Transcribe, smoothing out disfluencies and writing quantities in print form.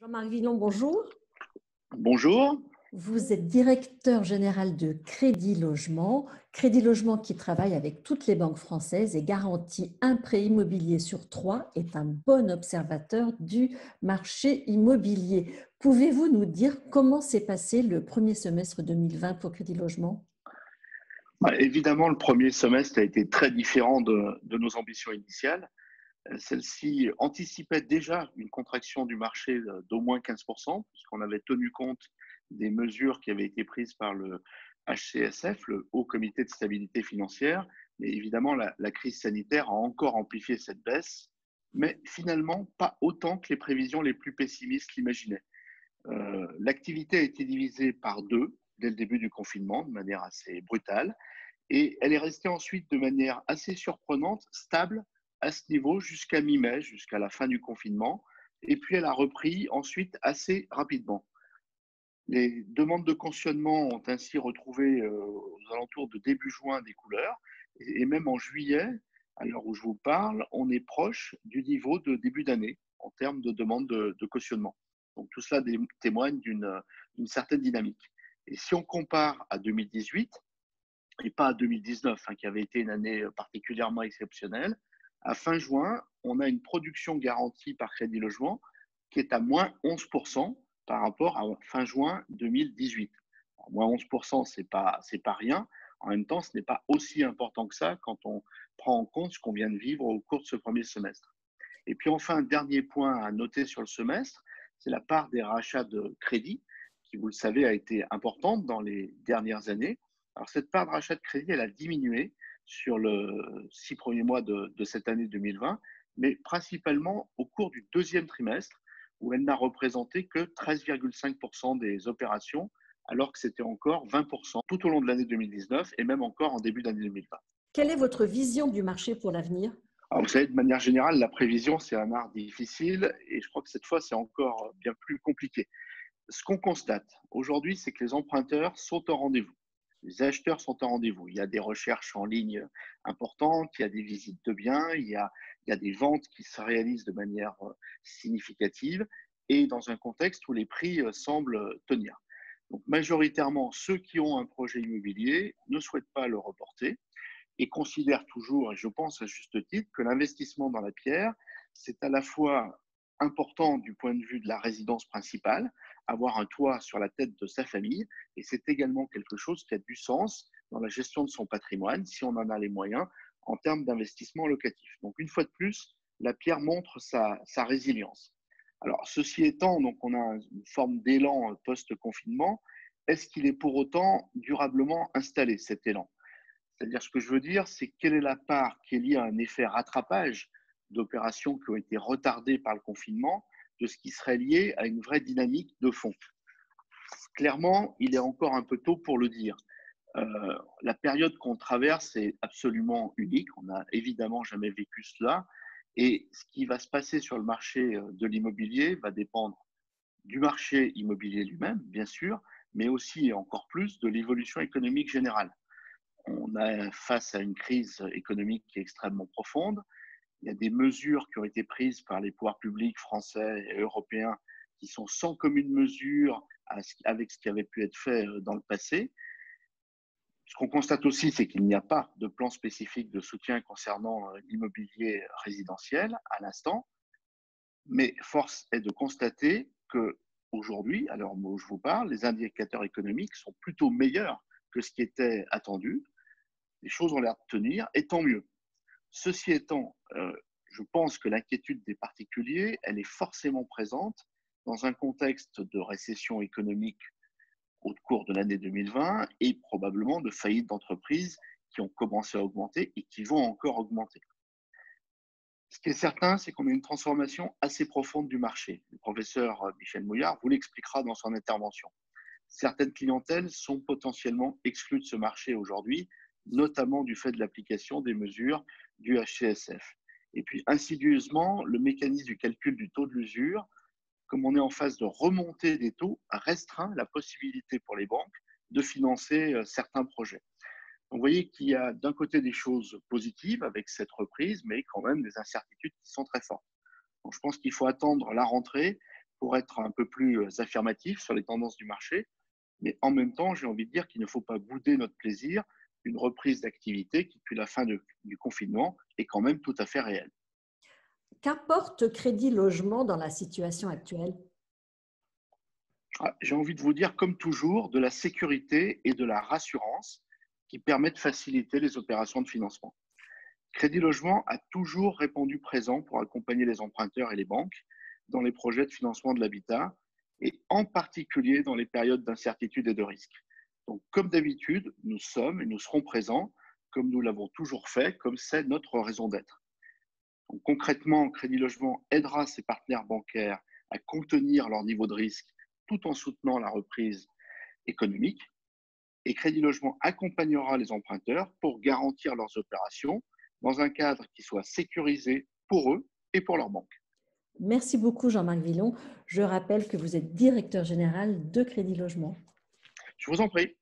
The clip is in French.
Jean-Marc Villon, bonjour. Bonjour. Vous êtes directeur général de Crédit Logement. Crédit Logement qui travaille avec toutes les banques françaises et garantit un prêt immobilier sur trois, est un bon observateur du marché immobilier. Pouvez-vous nous dire comment s'est passé le premier semestre 2020 pour Crédit Logement? Évidemment, le premier semestre a été très différent de nos ambitions initiales. Celle-ci anticipait déjà une contraction du marché d'au moins 15%, puisqu'on avait tenu compte des mesures qui avaient été prises par le HCSF, le Haut Comité de stabilité financière. Mais évidemment, la crise sanitaire a encore amplifié cette baisse, mais finalement pas autant que les prévisions les plus pessimistes l'imaginaient. L'activité a été divisée par deux dès le début du confinement, de manière assez brutale. Et elle est restée ensuite de manière assez surprenante, stable à ce niveau jusqu'à mi-mai, jusqu'à la fin du confinement. Et puis elle a repris ensuite assez rapidement. Les demandes de cautionnement ont ainsi retrouvé aux alentours de début juin des couleurs. Et même en juillet, à l'heure où je vous parle, on est proche du niveau de début d'année en termes de demandes de cautionnement. Donc tout cela témoigne d'une certaine dynamique. Et si on compare à 2018, et pas à 2019, qui avait été une année particulièrement exceptionnelle. À fin juin, on a une production garantie par Crédit Logement qui est à moins 11% par rapport à fin juin 2018. Alors, moins 11%, c'est pas rien. En même temps, ce n'est pas aussi important que ça quand on prend en compte ce qu'on vient de vivre au cours de ce premier semestre. Et puis enfin, un dernier point à noter sur le semestre, c'est la part des rachats de crédit, qui, vous le savez, a été importante dans les dernières années. Alors, cette part de rachat de crédit, elle a diminué sur le 6 premiers mois de cette année 2020, mais principalement au cours du deuxième trimestre, où elle n'a représenté que 13,5% des opérations, alors que c'était encore 20% tout au long de l'année 2019 et même encore en début d'année 2020. Quelle est votre vision du marché pour l'avenir? Alors, vous savez, de manière générale, la prévision, c'est un art difficile et je crois que cette fois, c'est encore bien plus compliqué. Ce qu'on constate aujourd'hui, c'est que les emprunteurs sont au rendez-vous. Les acheteurs sont au rendez-vous. Il y a des recherches en ligne importantes, il y a des visites de biens, il y a des ventes qui se réalisent de manière significative et dans un contexte où les prix semblent tenir. Donc, majoritairement, ceux qui ont un projet immobilier ne souhaitent pas le reporter et considèrent toujours, et je pense à juste titre, que l'investissement dans la pierre, c'est à la fois important du point de vue de la résidence principale, avoir un toit sur la tête de sa famille, et c'est également quelque chose qui a du sens dans la gestion de son patrimoine, si on en a les moyens, en termes d'investissement locatif. Donc, une fois de plus, la pierre montre sa résilience. Alors, ceci étant, donc on a une forme d'élan post-confinement. Est-ce qu'il est pour autant durablement installé, cet élan? C'est-à-dire, ce que je veux dire, c'est quelle est la part qui est liée à un effet rattrapage d'opérations qui ont été retardées par le confinement, de ce qui serait lié à une vraie dynamique de fond. Clairement, il est encore un peu tôt pour le dire. La période qu'on traverse est absolument unique. On n'a évidemment jamais vécu cela. Et ce qui va se passer sur le marché de l'immobilier va dépendre du marché immobilier lui-même, bien sûr, mais aussi et encore plus de l'évolution économique générale. On est face à une crise économique qui est extrêmement profonde. Il y a des mesures qui ont été prises par les pouvoirs publics français et européens qui sont sans commune mesure avec ce qui avait pu être fait dans le passé. Ce qu'on constate aussi, c'est qu'il n'y a pas de plan spécifique de soutien concernant l'immobilier résidentiel à l'instant, mais force est de constater que aujourd'hui, à l'heure où je vous parle, les indicateurs économiques sont plutôt meilleurs que ce qui était attendu. Les choses ont l'air de tenir, et tant mieux. Ceci étant, je pense que l'inquiétude des particuliers, elle est forcément présente dans un contexte de récession économique au cours de l'année 2020 et probablement de faillites d'entreprises qui ont commencé à augmenter et qui vont encore augmenter. Ce qui est certain, c'est qu'on a une transformation assez profonde du marché. Le professeur Michel Mouillard vous l'expliquera dans son intervention. Certaines clientèles sont potentiellement exclues de ce marché aujourd'hui, notamment du fait de l'application des mesures du HCSF. Et puis, insidieusement, le mécanisme du calcul du taux de l'usure, comme on est en phase de remontée des taux, restreint la possibilité pour les banques de financer certains projets. Donc, vous voyez qu'il y a d'un côté des choses positives avec cette reprise, mais quand même des incertitudes qui sont très fortes. Donc, je pense qu'il faut attendre la rentrée pour être un peu plus affirmatif sur les tendances du marché. Mais en même temps, j'ai envie de dire qu'il ne faut pas bouder notre plaisir. Une reprise d'activité qui, depuis la fin du confinement, est quand même tout à fait réelle. Qu'apporte Crédit Logement dans la situation actuelle? Ah, j'ai envie de vous dire, comme toujours, de la sécurité et de la rassurance qui permettent de faciliter les opérations de financement. Crédit Logement a toujours répondu présent pour accompagner les emprunteurs et les banques dans les projets de financement de l'habitat et en particulier dans les périodes d'incertitude et de risque. Donc, comme d'habitude, nous sommes et nous serons présents comme nous l'avons toujours fait, comme c'est notre raison d'être. Donc, concrètement, Crédit Logement aidera ses partenaires bancaires à contenir leur niveau de risque tout en soutenant la reprise économique. Et Crédit Logement accompagnera les emprunteurs pour garantir leurs opérations dans un cadre qui soit sécurisé pour eux et pour leur banque. Merci beaucoup Jean-Marc Villon. Je rappelle que vous êtes directeur général de Crédit Logement. Je vous en prie.